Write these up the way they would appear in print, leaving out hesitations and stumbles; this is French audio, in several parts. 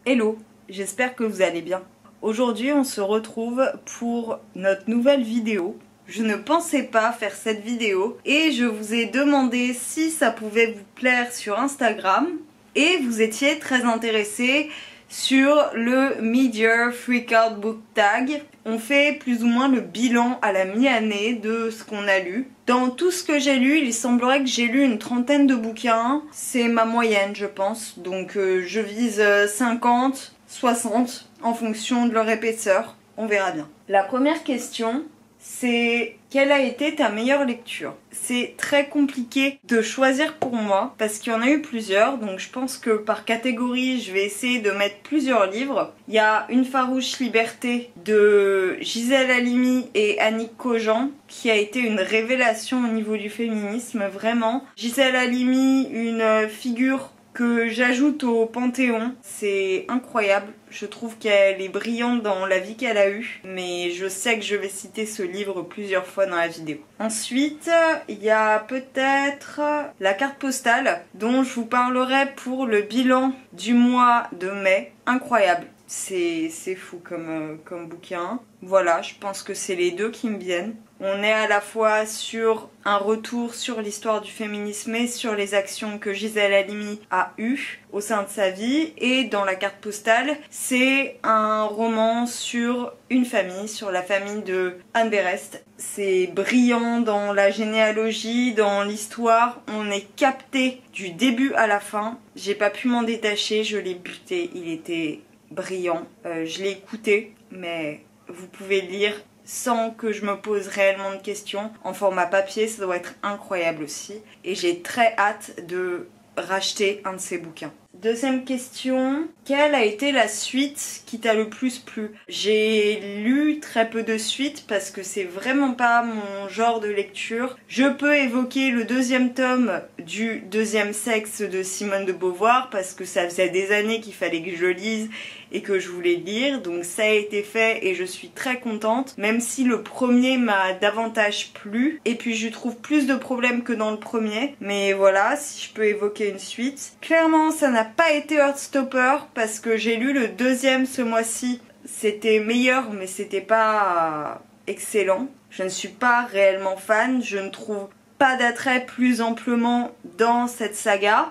Hello, j'espère que vous allez bien. Aujourd'hui on se retrouve pour notre nouvelle vidéo. Je ne pensais pas faire cette vidéo et je vous ai demandé si ça pouvait vous plaire sur Instagram et vous étiez très intéressés sur le Mid-Year Freakout Book Tag. On fait plus ou moins le bilan à la mi-année de ce qu'on a lu. Dans tout ce que j'ai lu, il semblerait que j'ai lu une trentaine de bouquins. C'est ma moyenne, je pense. Donc je vise 50, 60 en fonction de leur épaisseur. On verra bien. La première question, c'est quelle a été ta meilleure lecture? C'est très compliqué de choisir pour moi parce qu'il y en a eu plusieurs, donc je pense que par catégorie je vais essayer de mettre plusieurs livres. Il y a Une farouche liberté de Gisèle Halimi et Annick Cogent qui a été une révélation au niveau du féminisme, vraiment. Gisèle Halimi, une figure que j'ajoute au Panthéon, c'est incroyable. Je trouve qu'elle est brillante dans la vie qu'elle a eue, mais je sais que je vais citer ce livre plusieurs fois dans la vidéo. Ensuite, il y a peut-être La carte postale, dont je vous parlerai pour le bilan du mois de mai. Incroyable. C'est fou comme bouquin. Voilà, je pense que c'est les deux qui me viennent. On est à la fois sur un retour sur l'histoire du féminisme et sur les actions que Gisèle Halimi a eues au sein de sa vie. Et dans La carte postale, c'est un roman sur une famille, sur la famille de Anne Berest. C'est brillant dans la généalogie, dans l'histoire. On est capté du début à la fin. J'ai pas pu m'en détacher, je l'ai buté, il était brillant. Je l'ai écouté, mais vous pouvez lire sans que je me pose réellement de questions. En format papier, ça doit être incroyable aussi. Et j'ai très hâte de racheter un de ces bouquins. Deuxième question, quelle a été la suite qui t'a le plus plu? J'ai lu très peu de suites parce que c'est vraiment pas mon genre de lecture. Je peux évoquer le deuxième tome du Deuxième sexe de Simone de Beauvoir parce que ça faisait des années qu'il fallait que je le lise et que je voulais lire, donc ça a été fait et je suis très contente, même si le premier m'a davantage plu et puis je trouve plus de problèmes que dans le premier, mais voilà, si je peux évoquer une suite. Clairement ça n'a pas été Heartstopper parce que j'ai lu le deuxième ce mois-ci, c'était meilleur mais c'était pas excellent. Je ne suis pas réellement fan, je ne trouve pas d'attrait plus amplement dans cette saga,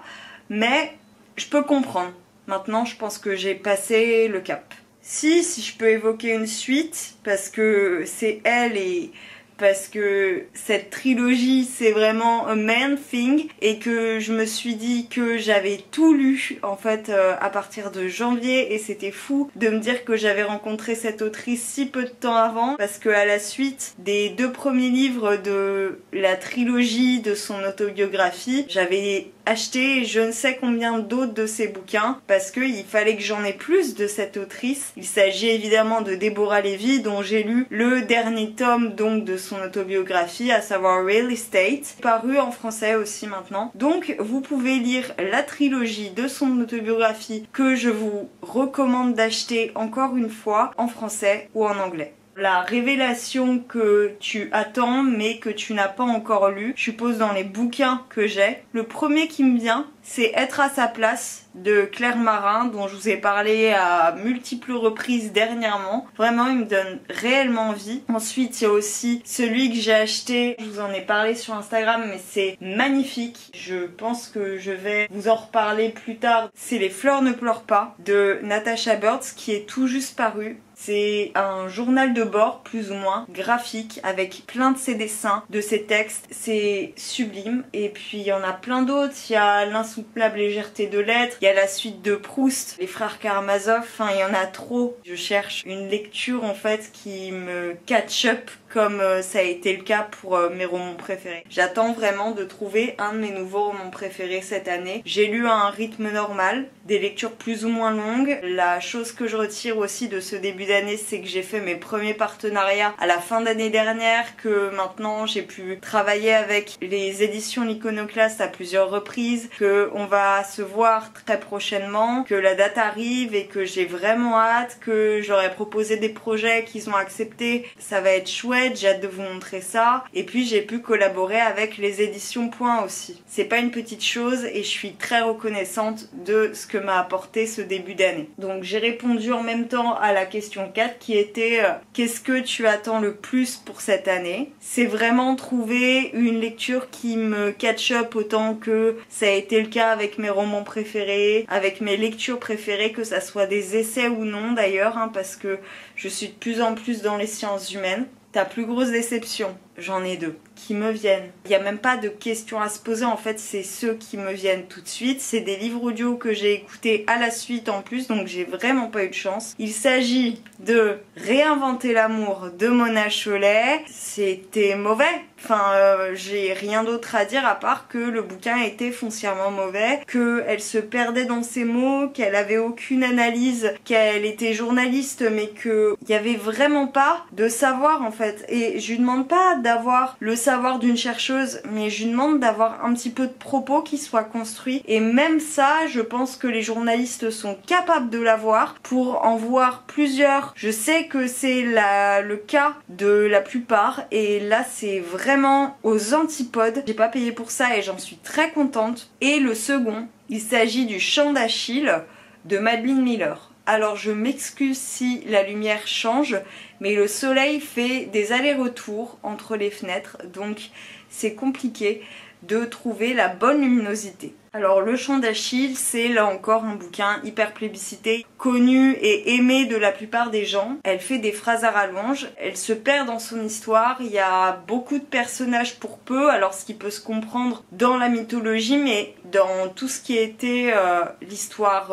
mais je peux comprendre. Maintenant, je pense que j'ai passé le cap. Si je peux évoquer une suite, parce que c'est elle et parce que cette trilogie c'est vraiment a man thing et que je me suis dit que j'avais tout lu en fait à partir de janvier et c'était fou de me dire que j'avais rencontré cette autrice si peu de temps avant parce que à la suite des deux premiers livres de la trilogie de son autobiographie, j'avais acheté je ne sais combien d'autres de ses bouquins parce qu'il fallait que j'en ai plus de cette autrice. Il s'agit évidemment de Deborah Levy dont j'ai lu le dernier tome donc de son autobiographie, à savoir Real Estate, paru en français aussi maintenant. Donc vous pouvez lire la trilogie de son autobiographie que je vous recommande d'acheter encore une fois en français ou en anglais. La révélation que tu attends mais que tu n'as pas encore lu, je suppose dans les bouquins que j'ai. Le premier qui me vient, c'est Être à sa place de Claire Marin dont je vous ai parlé à multiples reprises dernièrement. Vraiment, il me donne réellement envie. Ensuite, il y a aussi celui que j'ai acheté, je vous en ai parlé sur Instagram mais c'est magnifique. Je pense que je vais vous en reparler plus tard. C'est Les fleurs ne pleurent pas de Natasha Birds qui est tout juste paru. C'est un journal de bord plus ou moins graphique avec plein de ses dessins, de ses textes, c'est sublime. Et puis il y en a plein d'autres, il y a L'insoutenable légèreté de l'être, il y a la suite de Proust, Les frères Karamazov, enfin il y en a trop. Je cherche une lecture en fait qui me catch up comme ça a été le cas pour mes romans préférés. J'attends vraiment de trouver un de mes nouveaux romans préférés cette année. J'ai lu à un rythme normal, des lectures plus ou moins longues. La chose que je retire aussi de ce début d'année, c'est que j'ai fait mes premiers partenariats à la fin d'année dernière, que maintenant j'ai pu travailler avec les éditions L'Iconoclaste à plusieurs reprises, que on va se voir très prochainement, que la date arrive et que j'ai vraiment hâte, que j'aurais proposé des projets qu'ils ont acceptés. Ça va être chouette. chouette, j'ai hâte de vous montrer ça. Et puis j'ai pu collaborer avec les éditions Point aussi. C'est pas une petite chose et je suis très reconnaissante de ce que m'a apporté ce début d'année. Donc j'ai répondu en même temps à la question 4 qui était qu'est-ce que tu attends le plus pour cette année? C'est vraiment trouver une lecture qui me catch up autant que ça a été le cas avec mes romans préférés, avec mes lectures préférées, que ça soit des essais ou non d'ailleurs, hein, parce que je suis de plus en plus dans les sciences humaines. Ta plus grosse déception? J'en ai deux qui me viennent. Il n'y a même pas de questions à se poser, en fait c'est ceux qui me viennent tout de suite. C'est des livres audio que j'ai écoutés à la suite en plus, donc j'ai vraiment pas eu de chance. Il s'agit de Réinventer l'amour de Mona Chollet. C'était mauvais. Enfin, j'ai rien d'autre à dire à part que le bouquin était foncièrement mauvais, qu'elle se perdait dans ses mots, qu'elle avait aucune analyse, qu'elle était journaliste, mais qu'il n'y avait vraiment pas de savoir en fait. Et je lui demande pas d'avoir le savoir d'une chercheuse, mais je lui demande d'avoir un petit peu de propos qui soient construits. Et même ça, je pense que les journalistes sont capables de l'avoir pour en voir plusieurs. Je sais que c'est le cas de la plupart, et là c'est vraiment aux antipodes. J'ai pas payé pour ça et j'en suis très contente. Et le second, il s'agit du Chant d'Achille de Madeline Miller. Alors je m'excuse si la lumière change, mais le soleil fait des allers-retours entre les fenêtres, donc c'est compliqué de trouver la bonne luminosité. Alors le Chant d'Achille, c'est là encore un bouquin hyper plébiscité, connu et aimé de la plupart des gens. Elle fait des phrases à rallonge, elle se perd dans son histoire, il y a beaucoup de personnages pour peu, alors ce qui peut se comprendre dans la mythologie, mais dans tout ce qui était l'histoire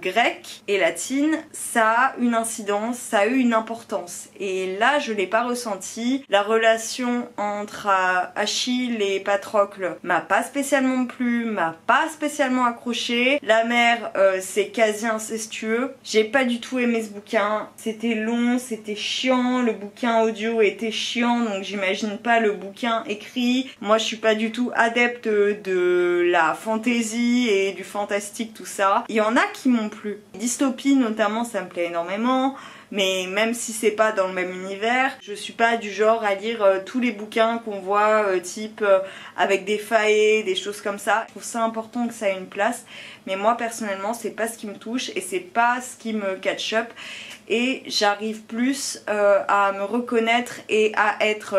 grecque et latine, ça a une incidence, ça a eu une importance. Et là, je l'ai pas ressenti. La relation entre Achille et Patrocle m'a pas spécialement plu, m'a pas spécialement accroché. La mère, c'est quasi incestueux. J'ai pas du tout aimé ce bouquin. C'était long, c'était chiant. Le bouquin audio était chiant, donc j'imagine pas le bouquin écrit. Moi, je suis pas du tout adepte de la fantasy et du fantastique, tout ça. Il y en a qui m'ont plu. Dystopie notamment, ça me plaît énormément. Mais même si c'est pas dans le même univers, je suis pas du genre à lire tous les bouquins qu'on voit type avec des faées, des choses comme ça. Je trouve ça important que ça ait une place, mais moi personnellement c'est pas ce qui me touche et c'est pas ce qui me catch up, et j'arrive plus à me reconnaître et à être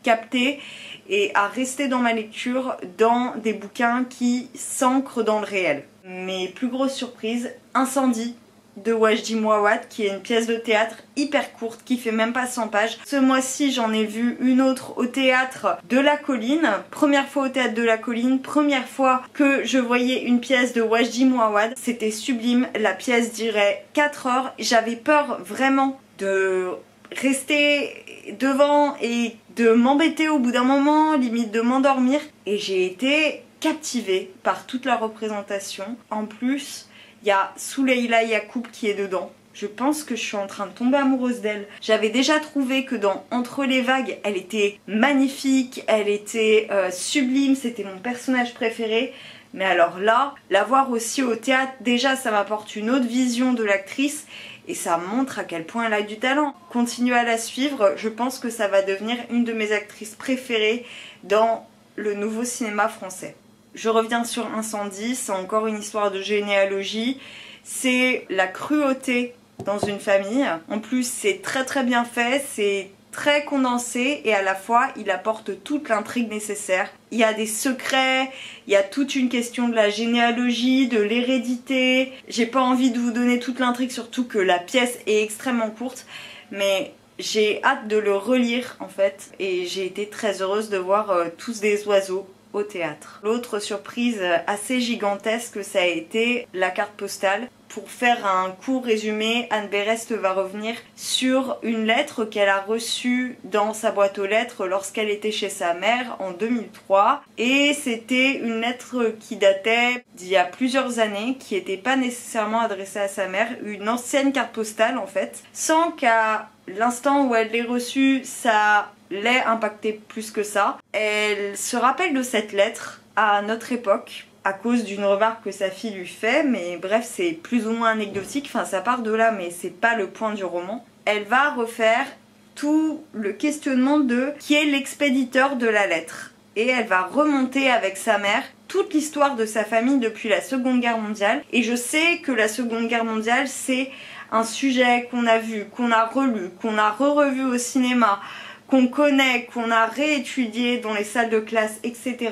captée et à rester dans ma lecture dans des bouquins qui s'ancrent dans le réel. Mes plus grosses surprises, Incendie de Wajdi Mouawad, qui est une pièce de théâtre hyper courte qui fait même pas 100 pages. Ce mois-ci j'en ai vu une autre au théâtre de la Colline, première fois au théâtre de la Colline, première fois que je voyais une pièce de Wajdi Mouawad, c'était sublime. La pièce durait 4 heures, j'avais peur vraiment de rester devant et de m'embêter au bout d'un moment, limite de m'endormir, et j'ai été captivée par toute la représentation. En plus, il y a Souleila Yacoub qui est dedans. Je pense que je suis en train de tomber amoureuse d'elle. J'avais déjà trouvé que dans Entre les vagues, elle était magnifique, elle était sublime, c'était mon personnage préféré. Mais alors là, la voir aussi au théâtre, déjà ça m'apporte une autre vision de l'actrice et ça montre à quel point elle a du talent. Continuez à la suivre, je pense que ça va devenir une de mes actrices préférées dans le nouveau cinéma français. Je reviens sur Incendie, c'est encore une histoire de généalogie, c'est la cruauté dans une famille. En plus c'est très très bien fait, c'est très condensé et à la fois il apporte toute l'intrigue nécessaire. Il y a des secrets, il y a toute une question de la généalogie, de l'hérédité. J'ai pas envie de vous donner toute l'intrigue, surtout que la pièce est extrêmement courte, mais j'ai hâte de le relire en fait et j'ai été très heureuse de voir Tous des oiseaux au théâtre. L'autre surprise assez gigantesque, ça a été La carte postale. Pour faire un court résumé, Anne Berest va revenir sur une lettre qu'elle a reçue dans sa boîte aux lettres lorsqu'elle était chez sa mère en 2003. Et c'était une lettre qui datait d'il y a plusieurs années, qui n'était pas nécessairement adressée à sa mère, une ancienne carte postale en fait, sans qu'à l'instant où elle l'ait reçue, ça l'ait impacté plus que ça. Elle se rappelle de cette lettre à notre époque, à cause d'une remarque que sa fille lui fait, mais bref c'est plus ou moins anecdotique, enfin ça part de là mais c'est pas le point du roman. Elle va refaire tout le questionnement de qui est l'expéditeur de la lettre. Et elle va remonter avec sa mère toute l'histoire de sa famille depuis la Seconde Guerre mondiale. Et je sais que la Seconde Guerre mondiale, c'est un sujet qu'on a vu, qu'on a relu, qu'on a revu au cinéma, qu'on connaît, qu'on a réétudié dans les salles de classe, etc.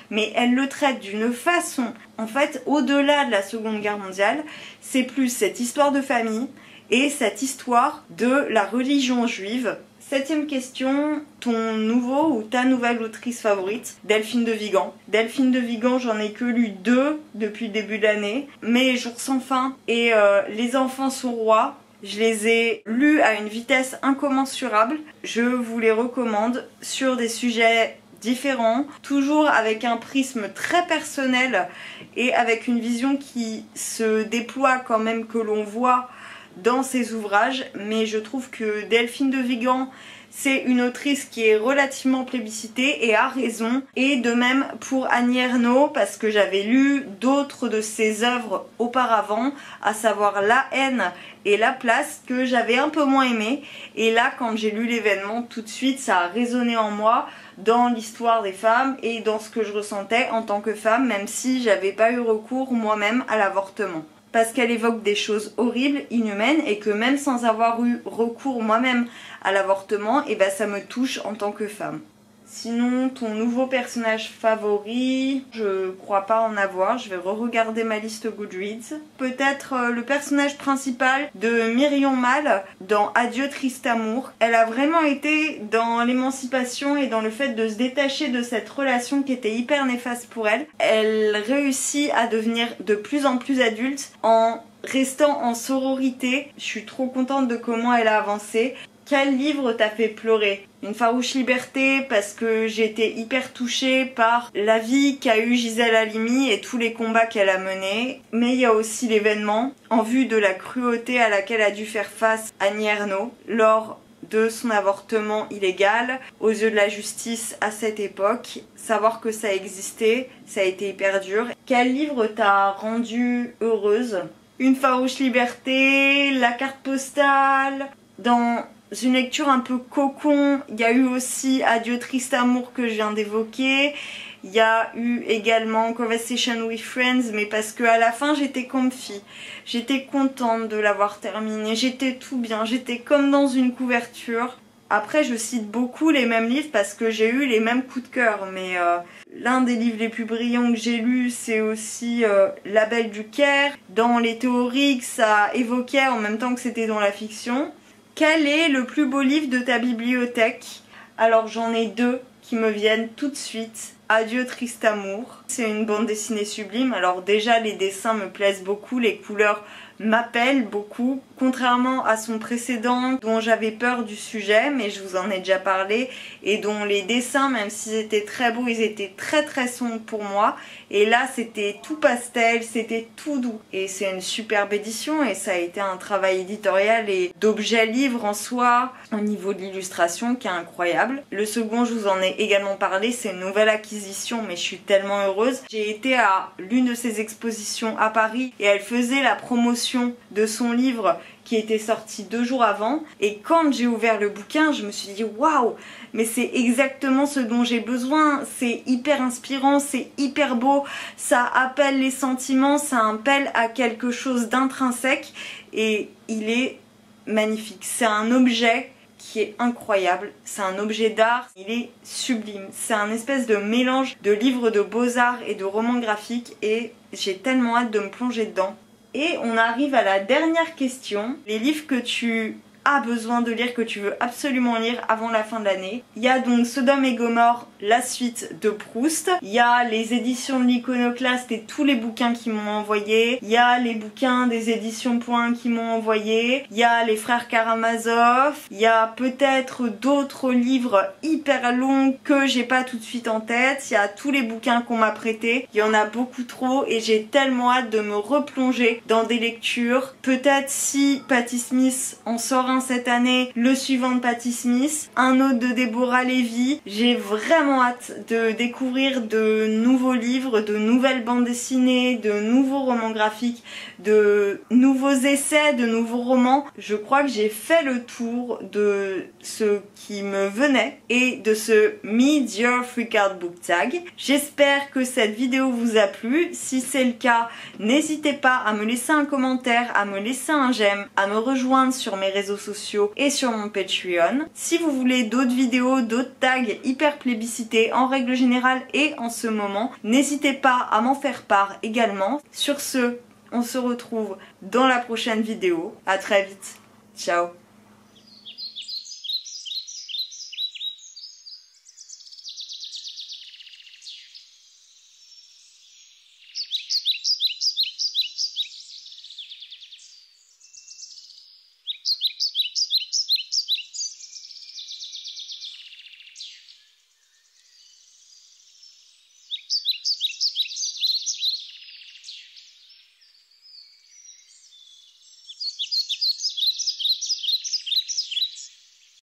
Mais elle le traite d'une façon, en fait, au-delà de la Seconde Guerre mondiale, c'est plus cette histoire de famille et cette histoire de la religion juive. 7e question, ton nouveau ou ta nouvelle autrice favorite? Delphine de Vigan. Delphine de Vigan, j'en ai que lu 2 depuis le début de l'année. Mes jours sans fin et Les enfants sont rois. Je les ai lus à une vitesse incommensurable. Je vous les recommande sur des sujets différents, toujours avec un prisme très personnel et avec une vision qui se déploie quand même, que l'on voit dans ses ouvrages. Mais je trouve que Delphine de Vigan, c'est une autrice qui est relativement plébiscitée et a raison. Et de même pour Annie Ernaux, parce que j'avais lu d'autres de ses œuvres auparavant, à savoir La haine et La place, que j'avais un peu moins aimé. Et là, quand j'ai lu l'événement, tout de suite, ça a résonné en moi dans l'histoire des femmes et dans ce que je ressentais en tant que femme, même si j'avais pas eu recours moi-même à l'avortement. Parce qu'elle évoque des choses horribles, inhumaines, et que même sans avoir eu recours moi-même à l'avortement, et ben ça me touche en tant que femme. Sinon, ton nouveau personnage favori, je crois pas en avoir, je vais re-regarder ma liste Goodreads. Peut-être le personnage principal de Myrion Mal dans Adieu triste amour. Elle a vraiment été dans l'émancipation et dans le fait de se détacher de cette relation qui était hyper néfaste pour elle. Elle réussit à devenir de plus en plus adulte en restant en sororité. Je suis trop contente de comment elle a avancé. Quel livre t'a fait pleurer? Une farouche liberté, parce que j'ai été hyper touchée par la vie qu'a eue Gisèle Halimi et tous les combats qu'elle a menés. Mais il y a aussi l'événement, en vue de la cruauté à laquelle a dû faire face Annie Ernaux lors de son avortement illégal, aux yeux de la justice à cette époque. Savoir que ça existait, ça a été hyper dur. Quel livre t'a rendue heureuse? Une farouche liberté, La carte postale. Dans une lecture un peu cocon, il y a eu aussi Adieu triste amour que je viens d'évoquer. Il y a eu également Conversation with Friends, mais parce que à la fin j'étais comfy. J'étais contente de l'avoir terminé, j'étais tout bien, j'étais comme dans une couverture. Après je cite beaucoup les mêmes livres parce que j'ai eu les mêmes coups de cœur, mais l'un des livres les plus brillants que j'ai lu, c'est aussi La Belle du Caire. Dans les théories que ça évoquait en même temps que c'était dans la fiction. Quel est le plus beau livre de ta bibliothèque? Alors j'en ai 2 qui me viennent tout de suite. Adieu triste amour. C'est une bande dessinée sublime. Alors déjà les dessins me plaisent beaucoup, les couleurs m'appellent beaucoup. Contrairement à son précédent dont j'avais peur du sujet, mais je vous en ai déjà parlé, et dont les dessins, même s'ils étaient très beaux, ils étaient très sombres pour moi. Et là c'était tout pastel, c'était tout doux. Et c'est une superbe édition et ça a été un travail éditorial et d'objet livre en soi au niveau de l'illustration qui est incroyable. Le second, je vous en ai également parlé, c'est une nouvelle acquisition, mais je suis tellement heureuse. J'ai été à l'une de ses expositions à Paris et elle faisait la promotion de son livre qui était sorti 2 jours avant, et quand j'ai ouvert le bouquin je me suis dit waouh, mais c'est exactement ce dont j'ai besoin. C'est hyper inspirant, c'est hyper beau, ça appelle les sentiments, ça appelle à quelque chose d'intrinsèque et il est magnifique. C'est un objet qui est incroyable, c'est un objet d'art, il est sublime, c'est un espèce de mélange de livres de beaux-arts et de romans graphiques et j'ai tellement hâte de me plonger dedans. Et on arrive à la dernière question. Les livres que tu as besoin de lire, que tu veux absolument lire avant la fin de l'année. Il y a donc Sodome et Gomorrhe, la suite de Proust. Il y a les éditions de l'Iconoclaste et tous les bouquins qu'ils m'ont envoyés. Il y a les bouquins des éditions Point qui m'ont envoyé. Il y a les frères Karamazov. Il y a peut-être d'autres livres hyper longs que j'ai pas tout de suite en tête. Il y a tous les bouquins qu'on m'a prêtés. Il y en a beaucoup trop et j'ai tellement hâte de me replonger dans des lectures. Peut-être si Patti Smith en sort un cette année, le suivant de Patti Smith, un autre de Deborah Levy. J'ai vraiment hâte de découvrir de nouveaux livres, de nouvelles bandes dessinées, de nouveaux romans graphiques, de nouveaux essais, de nouveaux romans. Je crois que j'ai fait le tour de ce qui me venait et de ce Meet Your Freak Out Book Tag. J'espère que cette vidéo vous a plu. Si c'est le cas, n'hésitez pas à me laisser un commentaire, à me laisser un j'aime, à me rejoindre sur mes réseaux sociaux et sur mon Patreon. Si vous voulez d'autres vidéos, d'autres tags hyper plébiscités en règle générale et en ce moment, n'hésitez pas à m'en faire part également. Sur ce, on se retrouve dans la prochaine vidéo. À très vite. Ciao.